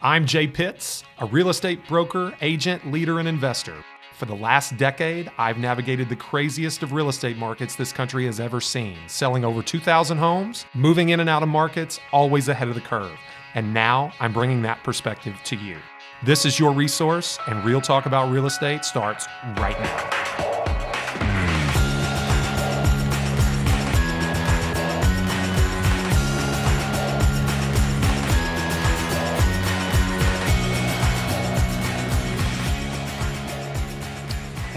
I'm Jay Pitts, a real estate broker, agent, leader, and investor. For the last decade, I've navigated the craziest of real estate markets this country has ever seen, selling over 2,000 homes, moving in and out of markets, always ahead of the curve. And now I'm bringing that perspective to you. This is your resource, and Real Talk About Real Estate starts right now.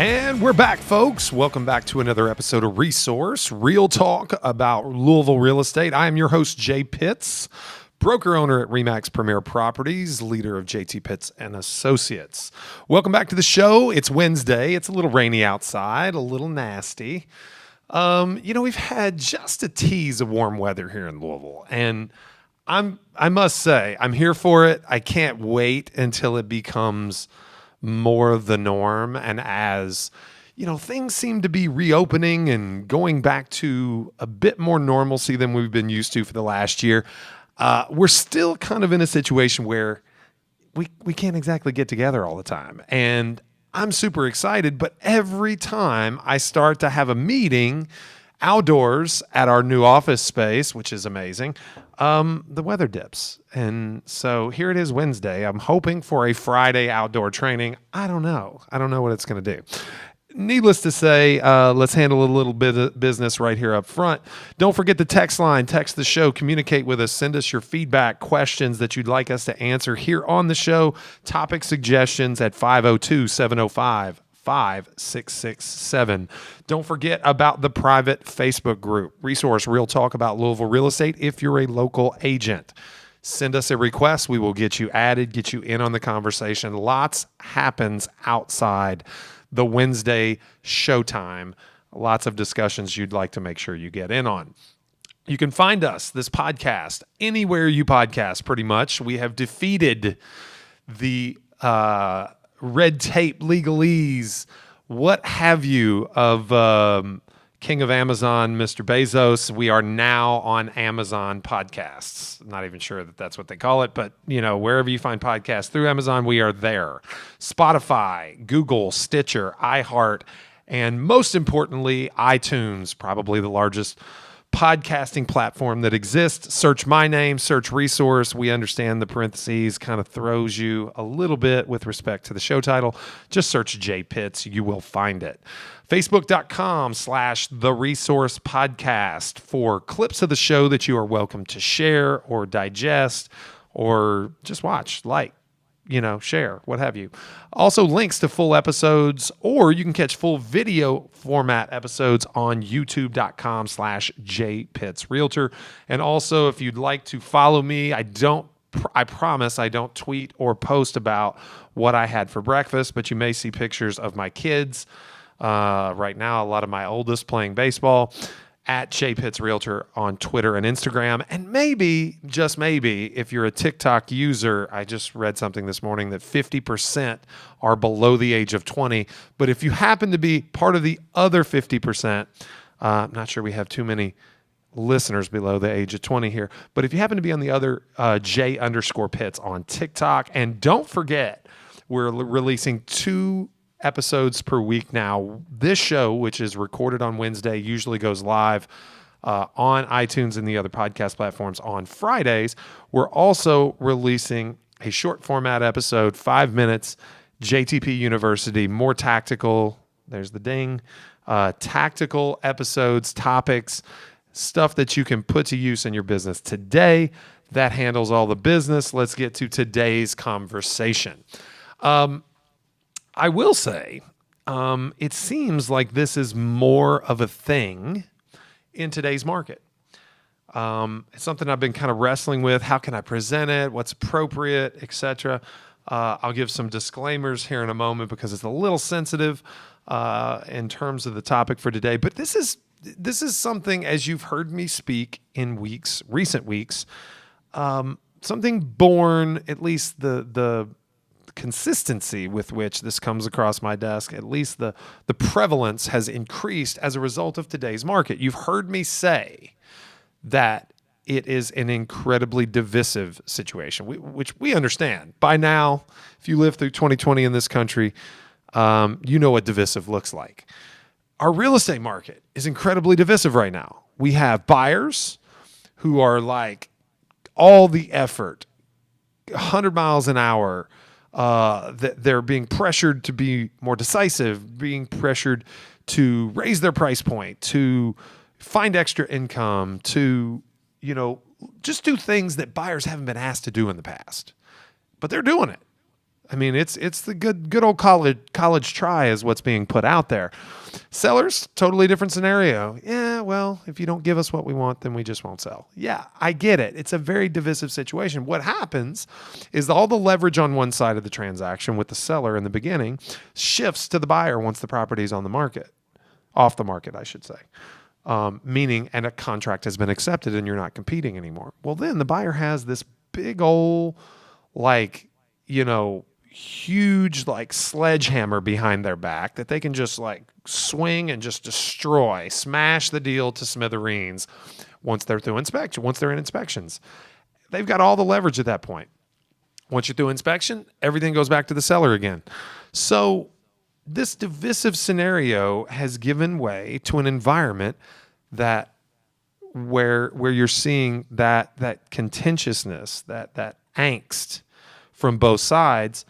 And we're back, folks. Welcome back to another episode of Resource, Real Talk About Louisville Real Estate. I am your host, Jay Pitts, broker owner at RE/MAX Premier Properties, leader of JT Pitts and Associates. Welcome back to the show. It's Wednesday. It's a little rainy outside, a little nasty. We've had just a tease of warm weather here in Louisville, and I must say, I'm here for it. I can't wait until it becomes more of the norm. And as things seem to be reopening and going back to a bit more normalcy than we've been used to for the last year, we're still kind of in a situation where we can't exactly get together all the time. And I'm super excited, but every time I start to have a meeting outdoors at our new office space, which is amazing, the weather dips. And so here it is Wednesday. I'm hoping for a Friday outdoor training. I don't know what it's going to do. Needless to say, let's handle a little bit of business right here up front. Don't forget the text line, text the show, communicate with us, send us your feedback, questions that you'd like us to answer here on the show, topic suggestions at 502-705-5667. Don't forget about the private Facebook group, Resource Real Talk About Louisville Real Estate. If you're a local agent, send us a request. We will get you added, get you in on the conversation. Lots happens outside the Wednesday showtime. Lots of discussions you'd like to make sure you get in on. You can find us, this podcast, anywhere you podcast pretty much. We have defeated the red tape, legalese, what have you, of King of Amazon, Mr. Bezos. We are now on Amazon podcasts. Not even sure that that's what they call it, but wherever you find podcasts through Amazon, we are there. Spotify, Google, Stitcher, iHeart, and most importantly, iTunes, probably the largest podcasting platform that exists. Search my name, search Resource. We understand the parentheses kind of throws you a little bit with respect to the show title. Just search Jay Pitts. You will find it. Facebook.com/The Resource Podcast for clips of the show that you are welcome to share or digest or just watch, share, what have you. Also links to full episodes, or you can catch full video format episodes on youtube.com/JPittsRealtor. And also, if you'd like to follow me, I promise I don't tweet or post about what I had for breakfast, but you may see pictures of my kids. Right now, a lot of my oldest playing baseball at Jay Pitts Realtor on Twitter and Instagram. And maybe, just maybe, if you're a TikTok user, I just read something this morning that 50% are below the age of 20. But if you happen to be part of the other 50%, I'm not sure we have too many listeners below the age of 20 here. But if you happen to be on the other J_Pitts on TikTok, and don't forget, we're releasing 2 episodes per week now. This show, which is recorded on Wednesday, usually goes live on iTunes and the other podcast platforms on Fridays. We're also releasing a short format episode, 5 minutes, JTP University, more tactical, there's the ding, tactical episodes, topics, stuff that you can put to use in your business today. That handles all the business. Let's get to today's conversation. I will say, it seems like this is more of a thing in today's market. It's something I've been kind of wrestling with. How can I present it? What's appropriate, etc. I'll give some disclaimers here in a moment because it's a little sensitive in terms of the topic for today. But this is something, as you've heard me speak in recent weeks, something born, at least the consistency with which this comes across my desk, at least the prevalence has increased as a result of today's market. You've heard me say that it is an incredibly divisive situation, which we understand. By now, if you live through 2020 in this country, you know what divisive looks like. Our real estate market is incredibly divisive right now. We have buyers who are like all the effort, 100 miles an hour, that they're being pressured to be more decisive, being pressured to raise their price point, to find extra income, to, just do things that buyers haven't been asked to do in the past. But they're doing it. I mean, it's the good old college try is what's being put out there. Sellers, totally different scenario. Yeah, well, if you don't give us what we want, then we just won't sell. Yeah, I get it. It's a very divisive situation. What happens is all the leverage on one side of the transaction with the seller in the beginning shifts to the buyer once the property is on the market, off the market, I should say. Meaning, and a contract has been accepted and you're not competing anymore. Well, then the buyer has this big old, huge sledgehammer behind their back that they can just swing and just destroy, smash the deal to smithereens once they're through inspection, once they're in inspections. They've got all the leverage at that point. Once you're through inspection, everything goes back to the seller again. So this divisive scenario has given way to an environment that where you're seeing that contentiousness, that angst from both sides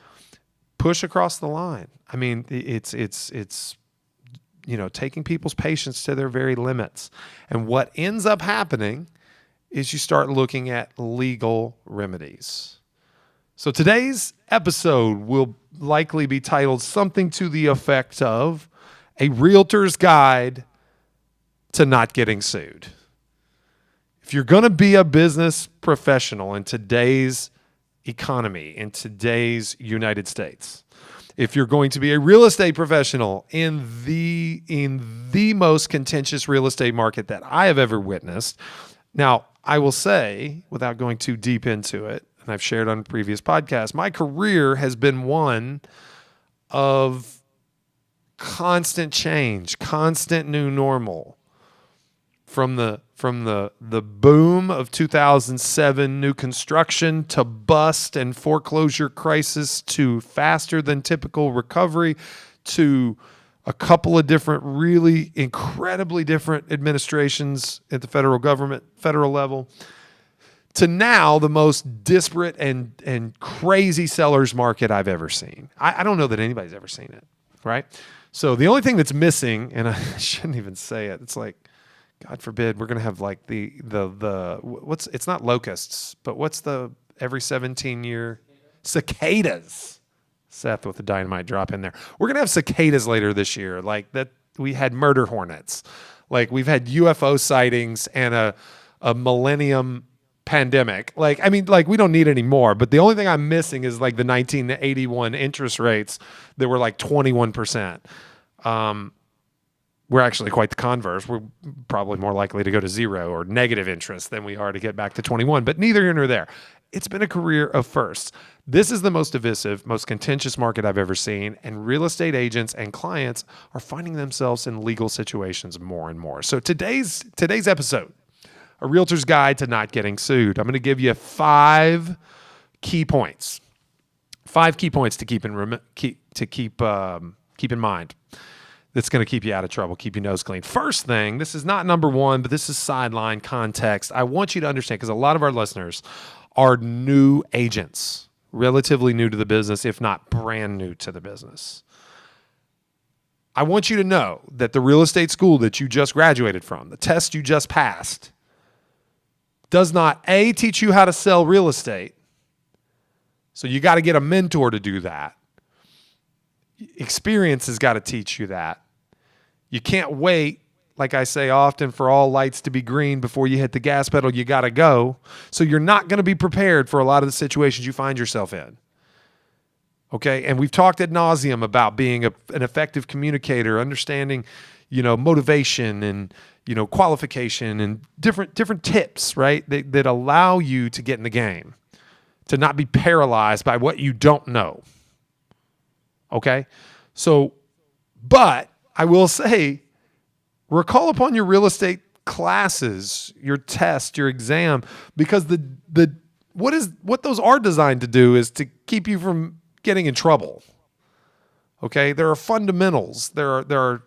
push across the line. I mean, it's taking people's patience to their very limits. And what ends up happening is you start looking at legal remedies. So today's episode will likely be titled something to the effect of A Realtor's Guide to Not Getting Sued. If you're going to be a business professional in today's economy, in today's United States, if you're going to be a real estate professional in the most contentious real estate market that I have ever witnessed. Now, I will say, without going too deep into it, and I've shared on previous podcasts, my career has been one of constant change, constant new normal. From the boom of 2007 new construction to bust and foreclosure crisis to faster than typical recovery to a couple of different really incredibly different administrations at the federal government, federal level, to now the most disparate and crazy sellers market I've ever seen. I don't know that anybody's ever seen it, right? So the only thing that's missing, and I shouldn't even say it, it's like, God forbid, we're going to have it's not locusts, but what's the every 17-year? Cicadas. Seth with the dynamite drop in there. We're going to have cicadas later this year. Like that, we had murder hornets. Like we've had UFO sightings and a millennium pandemic. We don't need any more. But the only thing I'm missing is the 1981 interest rates that were 21%. We're actually quite the converse. We're probably more likely to go to zero or negative interest than we are to get back to 21, but neither here nor there. It's been a career of firsts. This is the most divisive, most contentious market I've ever seen, and real estate agents and clients are finding themselves in legal situations more and more. So today's episode, A Realtor's Guide to Not Getting Sued. I'm going to give you 5 key points. 5 key points to keep in mind. That's going to keep you out of trouble, keep your nose clean. First thing, this is not number 1, but this is sideline context. I want you to understand, because a lot of our listeners are new agents, relatively new to the business, if not brand new to the business. I want you to know that the real estate school that you just graduated from, the test you just passed, does not, A, teach you how to sell real estate. So you got to get a mentor to do that. Experience has got to teach you that. You can't wait, like I say often, for all lights to be green before you hit the gas pedal. You got to go. So you're not going to be prepared for a lot of the situations you find yourself in. Okay? And we've talked ad nauseum about being an effective communicator, understanding, motivation and, qualification and different tips, right? That allow you to get in the game, to not be paralyzed by what you don't know. Okay? So, but I will say, recall upon your real estate classes, your test, your exam, because what those are designed to do is to keep you from getting in trouble. Okay? There are fundamentals. There are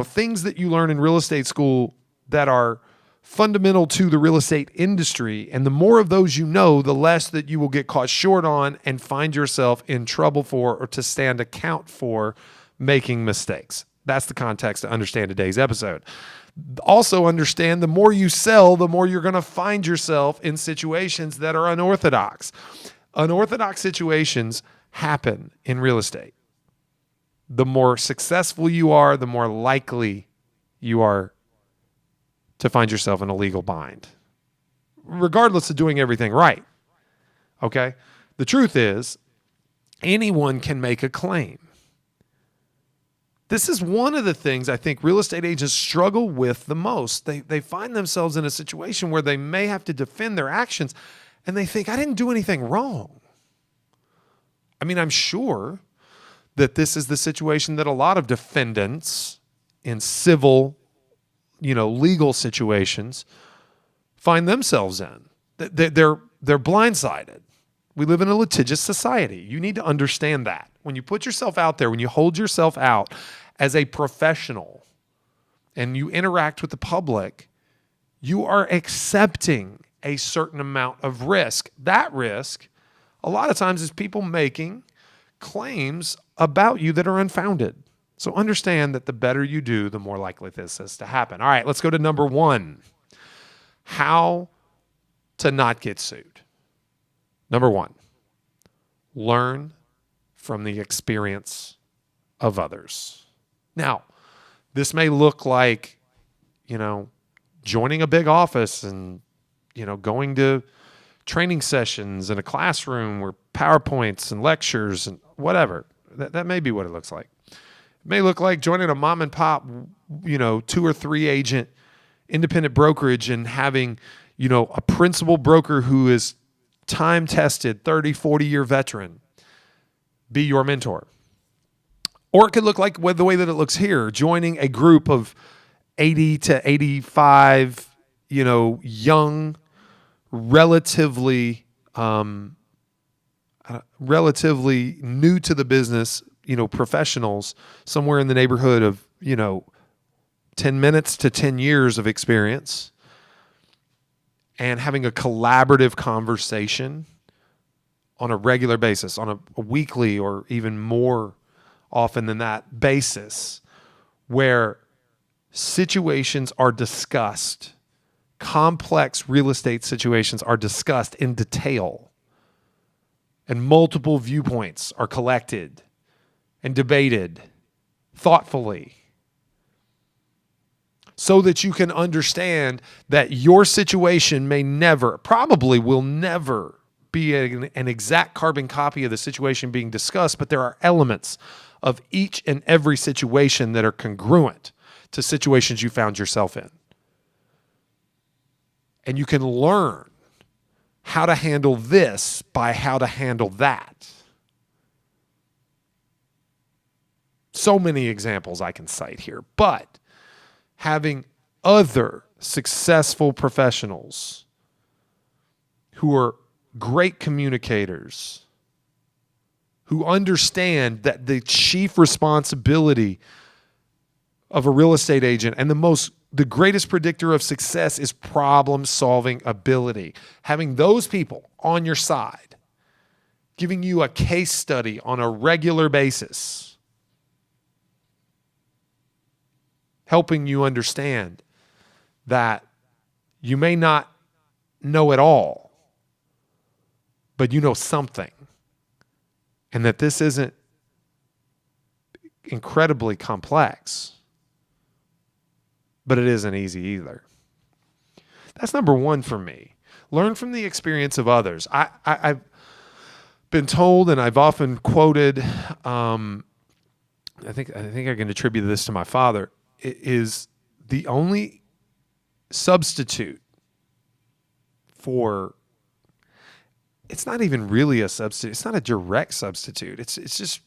things that you learn in real estate school that are fundamental to the real estate industry. And the more of those you know, the less that you will get caught short on and find yourself in trouble for or to stand account for making mistakes. That's the context to understand today's episode. Also understand the more you sell, the more you're going to find yourself in situations that are unorthodox. Unorthodox situations happen in real estate. The more successful you are, the more likely you are to find yourself in a legal bind, regardless of doing everything right. Okay? The truth is, anyone can make a claim. This is one of the things I think real estate agents struggle with the most. They find themselves in a situation where they may have to defend their actions, and they think, I didn't do anything wrong. I mean, I'm sure that this is the situation that a lot of defendants in civil legal situations find themselves in. They're blindsided. We live in a litigious society. You need to understand that. When you put yourself out there, when you hold yourself out as a professional and you interact with the public, you are accepting a certain amount of risk. That risk, a lot of times, is people making claims about you that are unfounded. So understand that the better you do, the more likely this is to happen. All right, let's go to number 1. How to not get sued. Number 1, learn from the experience of others. Now, this may look like, joining a big office and, going to training sessions in a classroom where PowerPoints and lectures and whatever. That may be what it looks like. It may look like joining a mom and pop, 2 or 3 agent independent brokerage and having, a principal broker who is time-tested, 30, 40-year veteran be your mentor. Or it could look like the way that it looks here, joining a group of 80 to 85, young, relatively new to the business, professionals, somewhere in the neighborhood of, 10 minutes to 10 years of experience, and having a collaborative conversation on a regular basis, on a weekly or even more often than that basis, where situations are discussed, complex real estate situations are discussed in detail, and multiple viewpoints are collected and debated thoughtfully, so that you can understand that your situation probably will never be an exact carbon copy of the situation being discussed, but there are elements of each and every situation that are congruent to situations you found yourself in. And you can learn how to handle this by how to handle that. So many examples I can cite here, but having other successful professionals who are great communicators, who understand that the chief responsibility of a real estate agent and the greatest predictor of success is problem-solving ability. Having those people on your side, giving you a case study on a regular basis, helping you understand that you may not know it all, but you know something, and that this isn't incredibly complex, but it isn't easy either. That's number 1 for me. Learn from the experience of others. I've been told, and I've often quoted, I think I can attribute this to my father, is the only substitute for, it's not even really a substitute. It's not a direct substitute. It's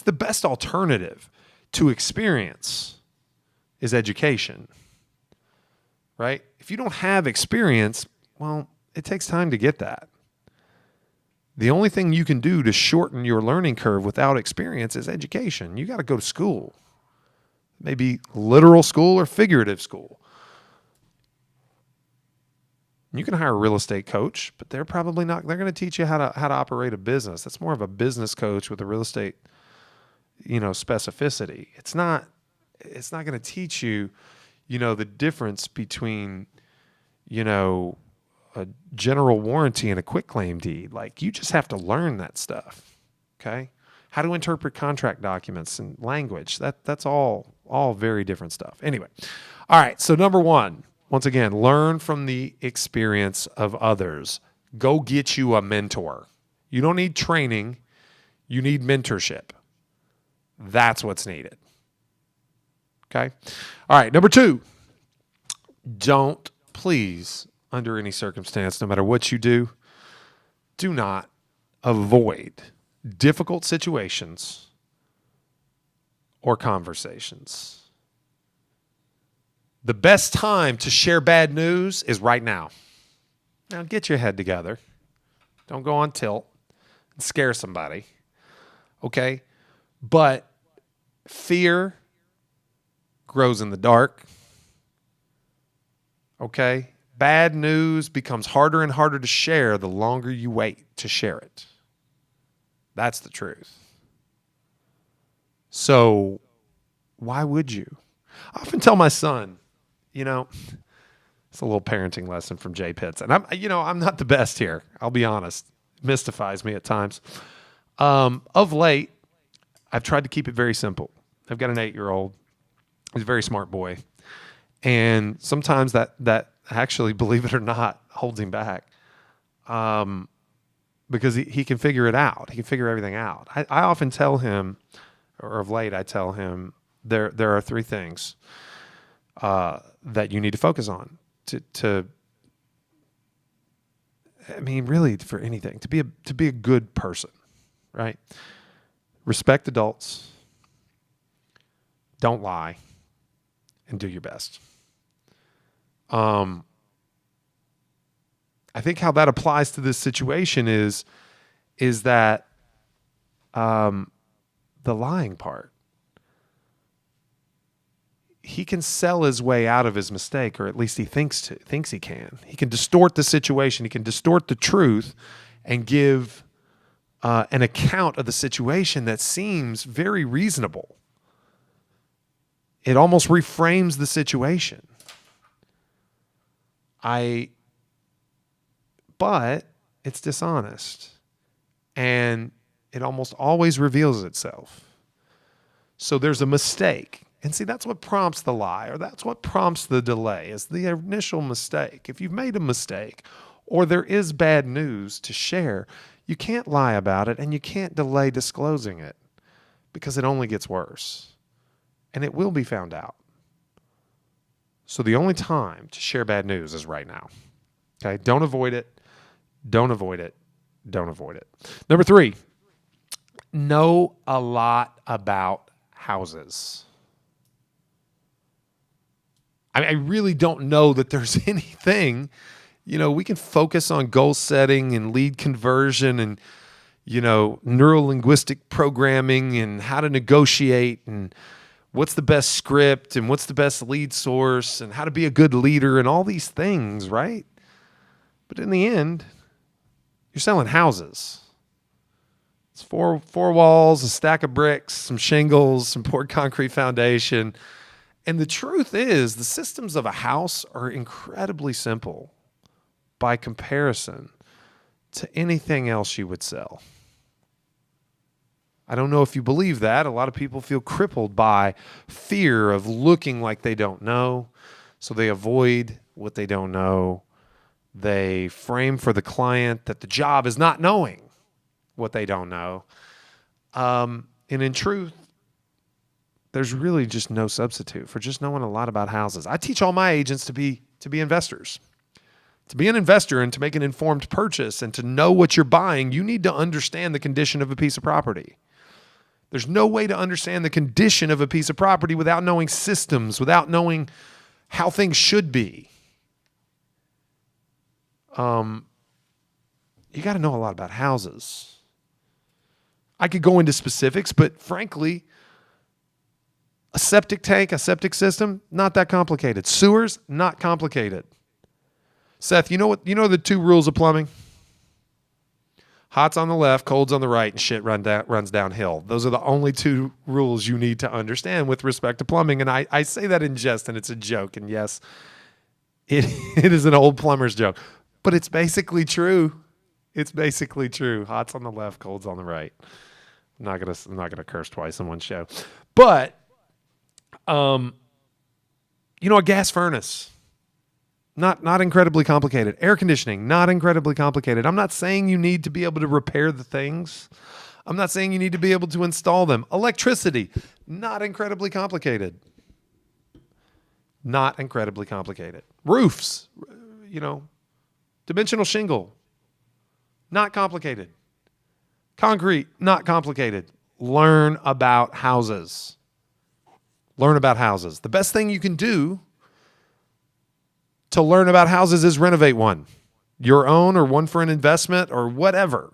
the best alternative to experience is education, right? If you don't have experience, well, it takes time to get that. The only thing you can do to shorten your learning curve without experience is education. You got to go to school. Maybe literal school or figurative school. You can hire a real estate coach, but they're probably not. They're going to teach you how to operate a business. That's more of a business coach with a real estate, specificity. It's not going to teach you, the difference between, a general warranty and a quitclaim deed. Like, you just have to learn that stuff. Okay. How to interpret contract documents and language. That's all very different stuff. Anyway. All right. So number one, once again, learn from the experience of others. Go get you a mentor. You don't need training. You need mentorship. That's what's needed. Okay. All right. Number two, don't, please, under any circumstance, no matter what you do not avoid difficult situations or conversations. The best time to share bad news is right now. Now get your head together. Don't go on tilt and scare somebody. Okay? But fear grows in the dark. Okay? Bad news becomes harder and harder to share the longer you wait to share it. That's the truth. So why would you? I often tell my son, it's a little parenting lesson from Jay Pitts. And I'm not the best here. I'll be honest. It mystifies me at times. Of late, I've tried to keep it very simple. I've got an 8-year-old. He's a very smart boy. And sometimes that actually, believe it or not, holds him back. Because he can figure it out. He can figure everything out. I often tell him, or of late I tell him, there are 3 things that you need to focus on really for anything, to be a good person, right? Respect adults, don't lie, and do your best. I think how that applies to this situation is that the lying part. He can sell his way out of his mistake, or at least he thinks he can. He can distort the situation. He can distort the truth and give an account of the situation that seems very reasonable. It almost reframes the situation. But it's dishonest, and it almost always reveals itself. So there's a mistake. And see, that's what prompts the lie, or that's what prompts the delay, is the initial mistake. If you've made a mistake or there is bad news to share, you can't lie about it and you can't delay disclosing it, because it only gets worse and it will be found out. So the only time to share bad news is right now. Okay? Don't avoid it. Don't avoid it. Don't avoid it. Number 3, know a lot about houses. I really don't know that there's anything, we can focus on goal setting and lead conversion and, neuro-linguistic programming and how to negotiate and what's the best script and what's the best lead source and how to be a good leader and all these things, right? But in the end, you're selling houses. It's four walls, a stack of bricks, some shingles, some poured concrete foundation. And the truth is, the systems of a house are incredibly simple by comparison to anything else you would sell. I don't know if you believe that. A lot of people feel crippled by fear of looking like they don't know, so they avoid what they don't know. They frame for the client that the job is not knowing what they don't know. And in truth, there's really just no substitute for just knowing a lot about houses. I teach all my agents to be investors. To be an investor and to make an informed purchase and to know what you're buying, you need to understand the condition of a piece of property. There's no way to understand the condition of a piece of property without knowing systems, without knowing how things should be. you got to know a lot about houses. I could go into specifics, but frankly, a septic tank, a septic system, not that complicated. Sewers, not complicated. Seth, you know the two rules of plumbing? Hot's on the left, cold's on the right, and shit runs downhill. Those are the only two rules you need to understand with respect to plumbing. And I say that in jest, and it's a joke. And yes, it is an old plumber's joke. But it's basically true. It's basically true. Hot's on the left, cold's on the right. I'm not gonna curse twice in one show. But a gas furnace. Not incredibly complicated. Air conditioning, not incredibly complicated. I'm not saying you need to be able to repair the things. I'm not saying you need to be able to install them. Electricity, not incredibly complicated. Not incredibly complicated. Roofs, dimensional shingle, not complicated. Concrete, not complicated. Learn about houses. Learn about houses. The best thing you can do to learn about houses is renovate one. Your own or one for an investment or whatever.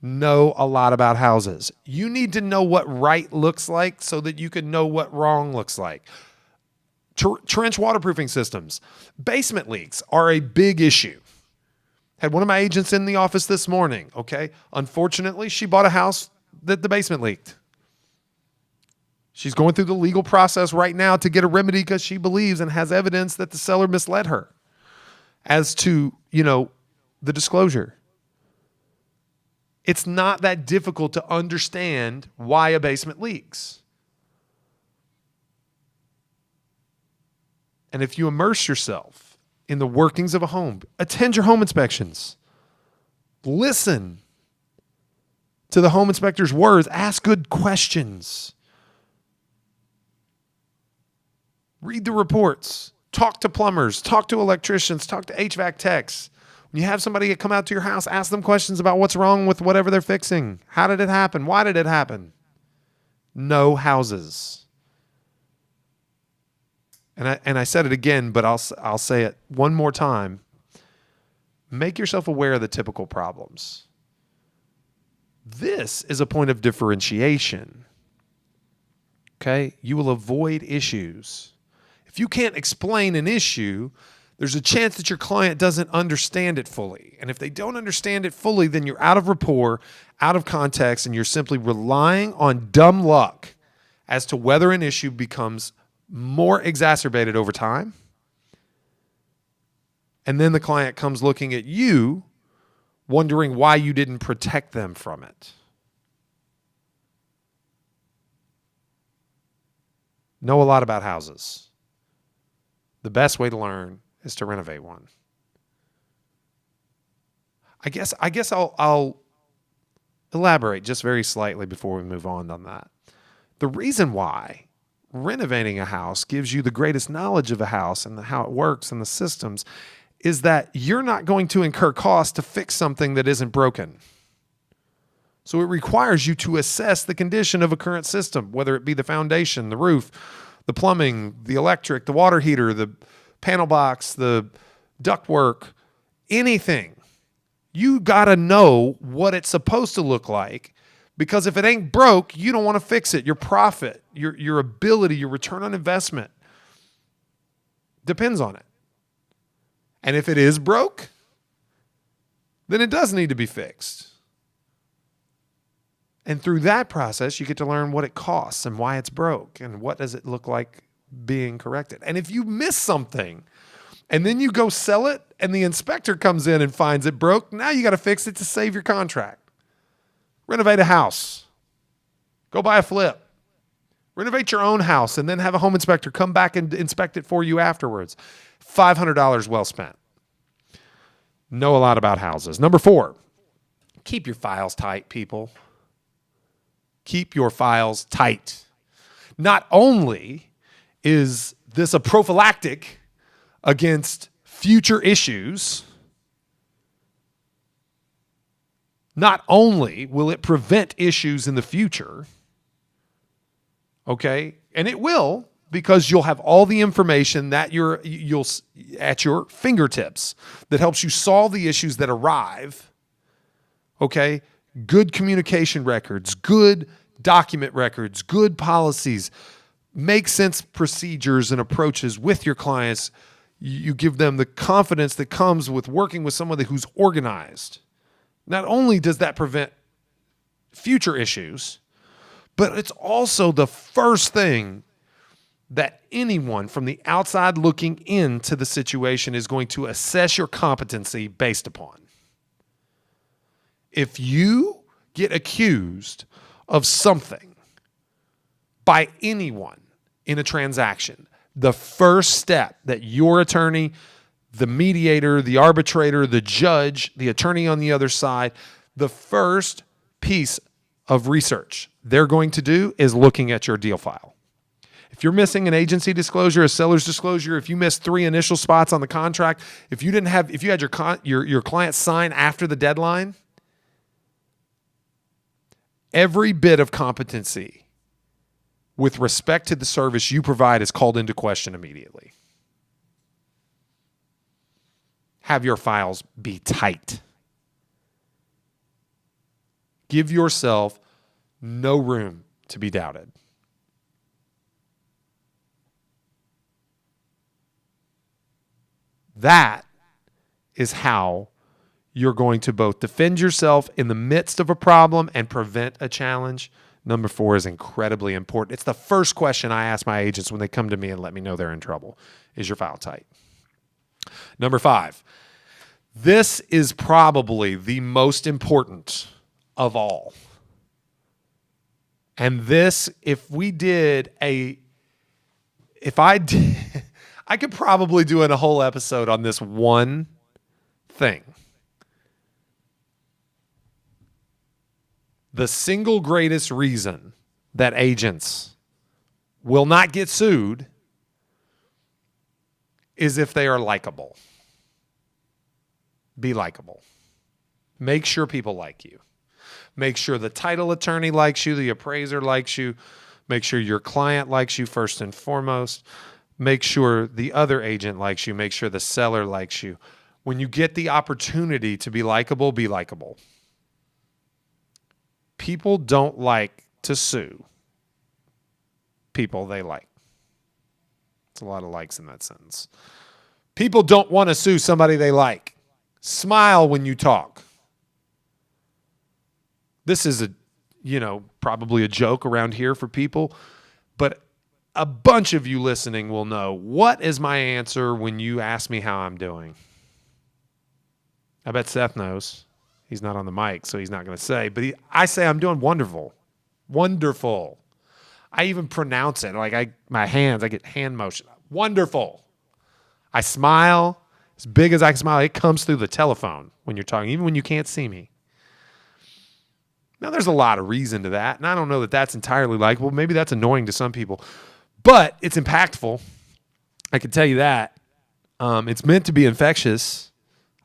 Know a lot about houses. You need to know what right looks like so that you can know what wrong looks like. Trench waterproofing systems. Basement leaks are a big issue. Had one of my agents in the office this morning, okay? Unfortunately, she bought a house that the basement leaked. She's going through the legal process right now to get a remedy because she believes and has evidence that the seller misled her as to, the disclosure. It's not that difficult to understand why a basement leaks. And if you immerse yourself in the workings of a home, attend your home inspections, listen to the home inspector's words, ask good questions. Read the reports. Talk to plumbers. Talk to electricians. Talk to HVAC techs. When you have somebody come out to your house, ask them questions about what's wrong with whatever they're fixing. How did it happen? Why did it happen? Know houses. And I said it again, but I'll say it one more time. Make yourself aware of the typical problems. This is a point of differentiation. Okay? You will avoid issues. If you can't explain an issue, there's a chance that your client doesn't understand it fully. And if they don't understand it fully, then you're out of rapport, out of context, and you're simply relying on dumb luck as to whether an issue becomes more exacerbated over time. And then the client comes looking at you, wondering why you didn't protect them from it. Know a lot about houses. The best way to learn is to renovate one. I guess I'll elaborate just very slightly before we move on that. The reason why renovating a house gives you the greatest knowledge of a house and how it works and the systems is that you're not going to incur costs to fix something that isn't broken. So it requires you to assess the condition of a current system, whether it be the foundation, the roof, the plumbing, the electric, the water heater, the panel box, the ductwork, anything. You got to know what it's supposed to look like, because if it ain't broke, you don't want to fix it. Your profit, your ability, your return on investment depends on it. And if it is broke, then it does need to be fixed. And through that process, you get to learn what it costs and why it's broke and what does it look like being corrected. And if you miss something and then you go sell it and the inspector comes in and finds it broke, now you got to fix it to save your contract. Renovate a house. Go buy a flip. Renovate your own house and then have a home inspector come back and inspect it for you afterwards. $500 well spent. Know a lot about houses. Number 4, keep your files tight, people. Keep your files tight. Not only is this a prophylactic against future issues, not only will it prevent issues in the future, okay, and it will, because you'll have all the information that you'll at your fingertips that helps you solve the issues that arrive. Okay? Good communication records, good document records, good policies, make sense procedures and approaches with your clients. You give them the confidence that comes with working with somebody who's organized. Not only does that prevent future issues, but it's also the first thing that anyone from the outside looking into the situation is going to assess your competency based upon. If you get accused of something by anyone in a transaction, the first step that your attorney, the mediator, the arbitrator, the judge, the attorney on the other side, the first piece of research they're going to do is looking at your deal file. If you're missing an agency disclosure, a seller's disclosure, if you missed 3 initial spots on the contract, if you had your client sign after the deadline, every bit of competency with respect to the service you provide is called into question immediately. Have your files be tight. Give yourself no room to be doubted. That is how you're going to both defend yourself in the midst of a problem and prevent a challenge. Number 4 is incredibly important. It's the first question I ask my agents when they come to me and let me know they're in trouble. Is your file tight? Number 5. This is probably the most important of all. And this, I could probably do a whole episode on this one thing. The single greatest reason that agents will not get sued is if they are likable. Be likable. Make sure people like you. Make sure the title attorney likes you, the appraiser likes you. Make sure your client likes you first and foremost. Make sure the other agent likes you. Make sure the seller likes you. When you get the opportunity to be likable, be likable. People don't like to sue people they like. It's a lot of likes in that sentence. People don't want to sue somebody they like. Smile when you talk. This is probably a joke around here for people, but a bunch of you listening will know, what is my answer when you ask me how I'm doing? I bet Seth knows. He's not on the mic, so he's not going to say. But I say I'm doing wonderful. Wonderful. I even pronounce it. I get hand motion. Wonderful. I smile as big as I can smile. It comes through the telephone when you're talking, even when you can't see me. Now, there's a lot of reason to that, and I don't know that that's entirely likable. Maybe that's annoying to some people. But it's impactful. I can tell you that. It's meant to be infectious.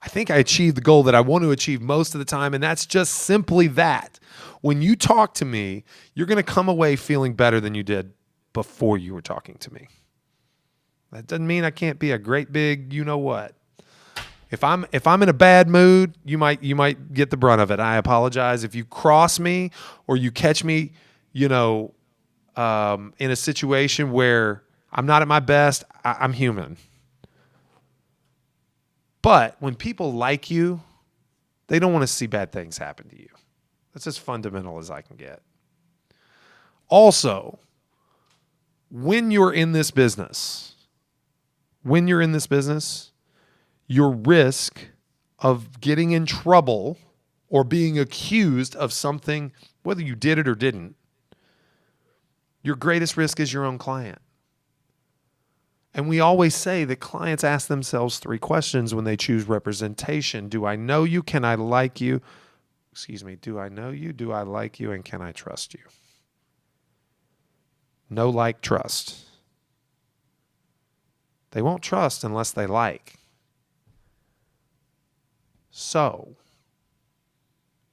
I think I achieved the goal that I want to achieve most of the time, and that's just simply that. When you talk to me, you're going to come away feeling better than you did before you were talking to me. That doesn't mean I can't be a great big you-know-what. If I'm in a bad mood, you might get the brunt of it. I apologize. If you cross me or you catch me, in a situation where I'm not at my best, I'm human. But when people like you, they don't want to see bad things happen to you. That's as fundamental as I can get. Also, when you're in this business, your risk of getting in trouble or being accused of something, whether you did it or didn't, your greatest risk is your own client. And we always say that clients ask themselves 3 questions when they choose representation. Do I know you? Can I like you? Do I know you? Do I like you? And can I trust you? No, like, trust. They won't trust unless they like. So,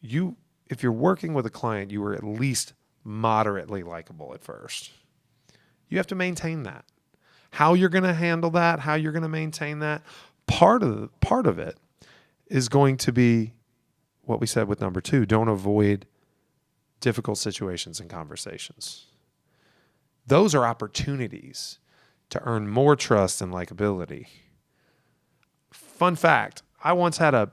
if you're working with a client, you are at least moderately likable at first. You have to maintain that. How you're going to handle that, how you're going to maintain that, part of it is going to be what we said with number 2. Don't avoid difficult situations and conversations. Those are opportunities to earn more trust and likability. Fun fact, I once had a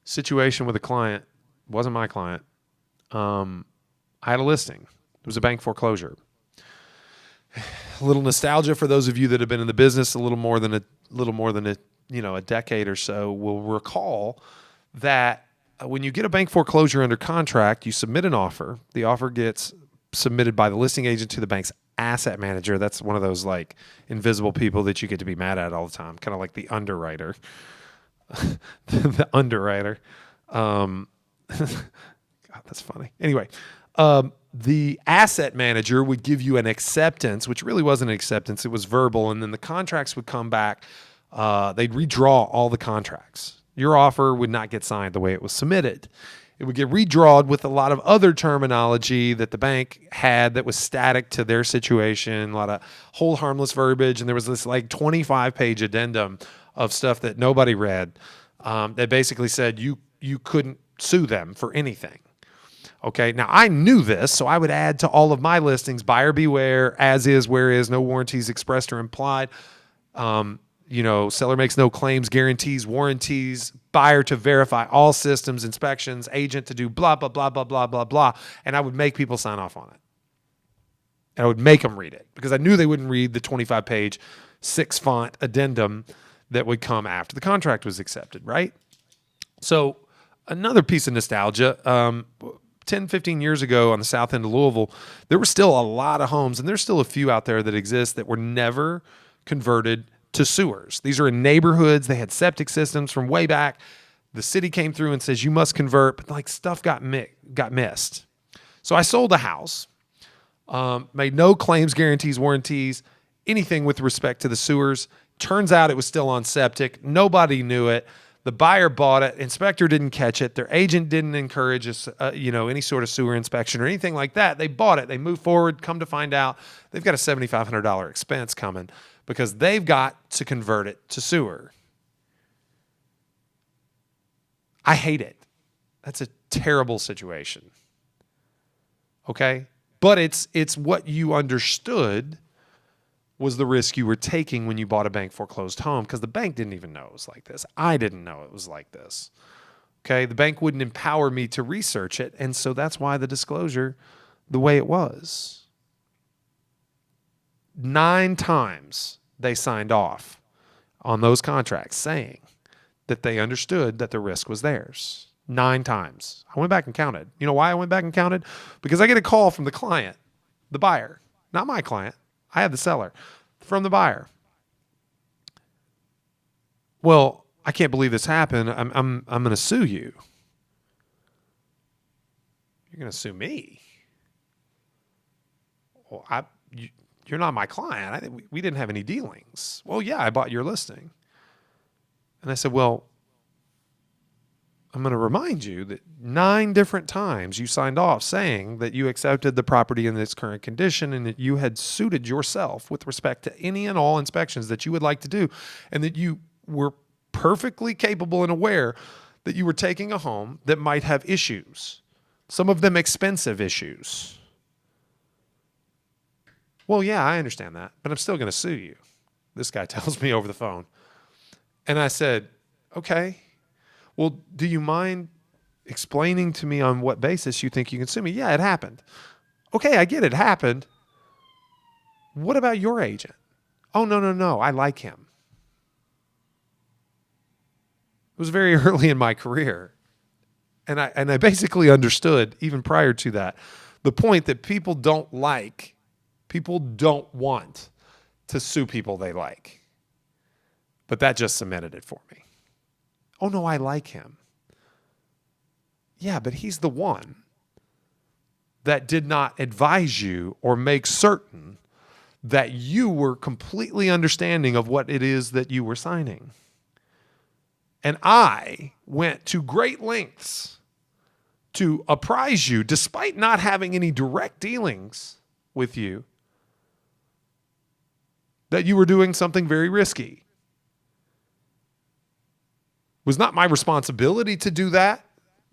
situation with a client. It wasn't my client. I had a listing. It was a bank foreclosure. A little nostalgia for those of you that have been in the business a little more than a decade or so will recall that when you get a bank foreclosure under contract, you submit an offer. The offer gets submitted by the listing agent to the bank's asset manager. That's one of those like invisible people that you get to be mad at all the time, kind of like the underwriter. The underwriter. God, that's funny. Anyway, the asset manager would give you an acceptance, which really wasn't an acceptance. It was verbal. And then the contracts would come back. They'd redraw all the contracts. Your offer would not get signed the way it was submitted. It would get redrawed with a lot of other terminology that the bank had that was static to their situation, a lot of hold harmless verbiage. And there was this like 25-page addendum of stuff that nobody read that basically said you couldn't sue them for anything. Okay, now I knew this, so I would add to all of my listings, buyer beware, as is, where is, no warranties expressed or implied. Seller makes no claims, guarantees, warranties, buyer to verify all systems, inspections, agent to do blah, blah, blah, blah, blah, blah, blah. And I would make people sign off on it. And I would make them read it because I knew they wouldn't read the 25-page 6-font addendum that would come after the contract was accepted, right? So another piece of nostalgia, 10, 15 years ago on the south end of Louisville, there were still a lot of homes, and there's still a few out there that exist that were never converted to sewers. These are in neighborhoods. They had septic systems from way back. The city came through and says, you must convert, but like stuff got missed. So I sold a house, made no claims, guarantees, warranties, anything with respect to the sewers. Turns out it was still on septic. Nobody knew it. The buyer bought it. Inspector didn't catch it. Their agent didn't encourage any sort of sewer inspection or anything like that. They bought it. They moved forward. Come to find out, they've got a $7,500 expense coming because they've got to convert it to sewer. I hate it. That's a terrible situation. Okay? But it's what you understood was the risk you were taking when you bought a bank foreclosed home, because the bank didn't even know it was like this. I didn't know it was like this. Okay? The bank wouldn't empower me to research it, and so that's why the disclosure the way it was. 9 times they signed off on those contracts saying that they understood that the risk was theirs. 9 times. I went back and counted. You know why I went back and counted? Because I get a call from the client, the buyer, not my client. I have the seller, from the buyer. Well, I can't believe this happened. I'm going to sue you. You're going to sue me? Well, you're not my client. We didn't have any dealings. Well, yeah, I bought your listing. And I said, well, I'm going to remind you that 9 different times you signed off saying that you accepted the property in its current condition and that you had suited yourself with respect to any and all inspections that you would like to do, and that you were perfectly capable and aware that you were taking a home that might have issues, some of them expensive issues. Well, yeah, I understand that, but I'm still going to sue you. This guy tells me over the phone. And I said, okay. Well, do you mind explaining to me on what basis you think you can sue me? Yeah, it happened. Okay, I get it happened. What about your agent? Oh, no. I like him. It was very early in my career. And I basically understood, even prior to that, the point that people don't want to sue people they like. But that just cemented it for me. Oh, no, I like him. Yeah, but he's the one that did not advise you or make certain that you were completely understanding of what it is that you were signing. And I went to great lengths to apprise you, despite not having any direct dealings with you, that you were doing something very risky. It was not my responsibility to do that.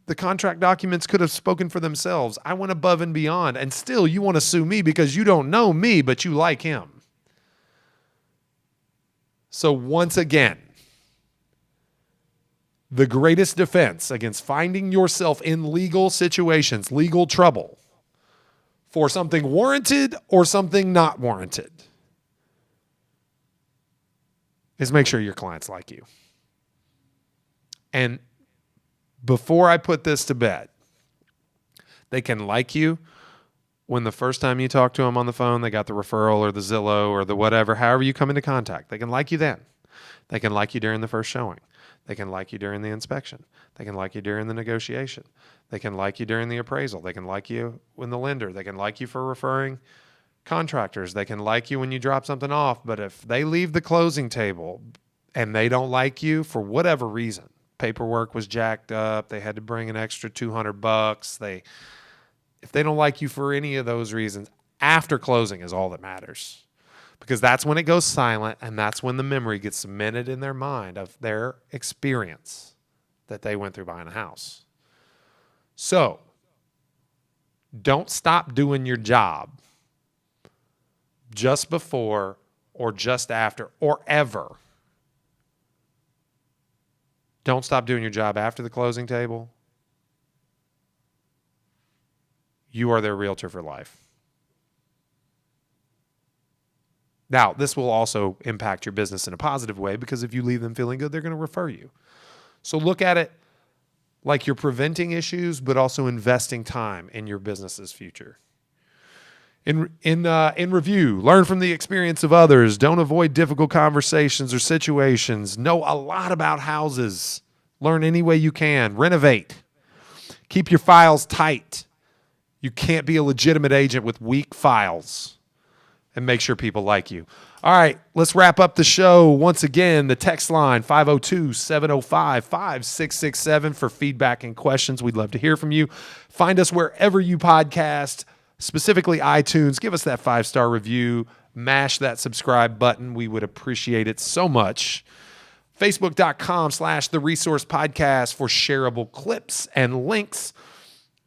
The contract documents could have spoken for themselves. I went above and beyond, and still you want to sue me because you don't know me, but you like him. So once again, the greatest defense against finding yourself in legal situations, legal trouble, for something warranted or something not warranted, is make sure your clients like you. And before I put this to bed, they can like you when the first time you talk to them on the phone, they got the referral or the Zillow or the whatever, however you come into contact. They can like you then. They can like you during the first showing. They can like you during the inspection. They can like you during the negotiation. They can like you during the appraisal. They can like you when the lender. They can like you for referring contractors. They can like you when you drop something off. But if they leave the closing table and they don't like you for whatever reason, paperwork was jacked up, they had to bring an extra $200, if they don't like you for any of those reasons, after closing is all that matters. Because that's when it goes silent, and that's when the memory gets cemented in their mind of their experience that they went through buying a house. So, don't stop doing your job just before or just after or ever. Don't stop doing your job after the closing table. You are their realtor for life. Now, this will also impact your business in a positive way because if you leave them feeling good, they're going to refer you. So look at it like you're preventing issues, but also investing time in your business's future. In review, learn from the experience of others. Don't avoid difficult conversations or situations. Know a lot about houses. Learn any way you can. Renovate. Keep your files tight. You can't be a legitimate agent with weak files. And make sure people like you. All right, let's wrap up the show. Once again, the text line, 502-705-5667 for feedback and questions. We'd love to hear from you. Find us wherever you podcast, specifically iTunes. Give us that 5-star review. Mash that subscribe button. We would appreciate it so much. Facebook.com/The Resource Podcast for shareable clips and links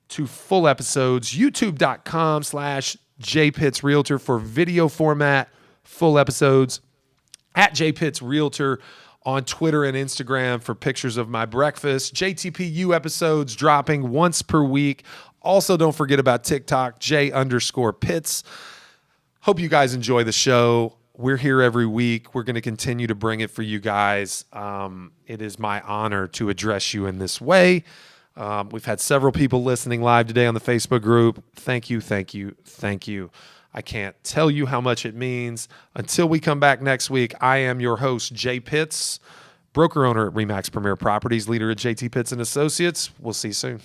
to full episodes. YouTube.com/JPitts Realtor for video format, full episodes. At JPitts Realtor on Twitter and Instagram for pictures of my breakfast. JTPU episodes dropping once per week. Also, don't forget about TikTok, J_Pitts. Hope you guys enjoy the show. We're here every week. We're going to continue to bring it for you guys. It is my honor to address you in this way. We've had several people listening live today on the Facebook group. Thank you, thank you, thank you. I can't tell you how much it means. Until we come back next week, I am your host, Jay Pitts, broker owner at RE/MAX Premier Properties, leader at JT Pitts and Associates. We'll see you soon.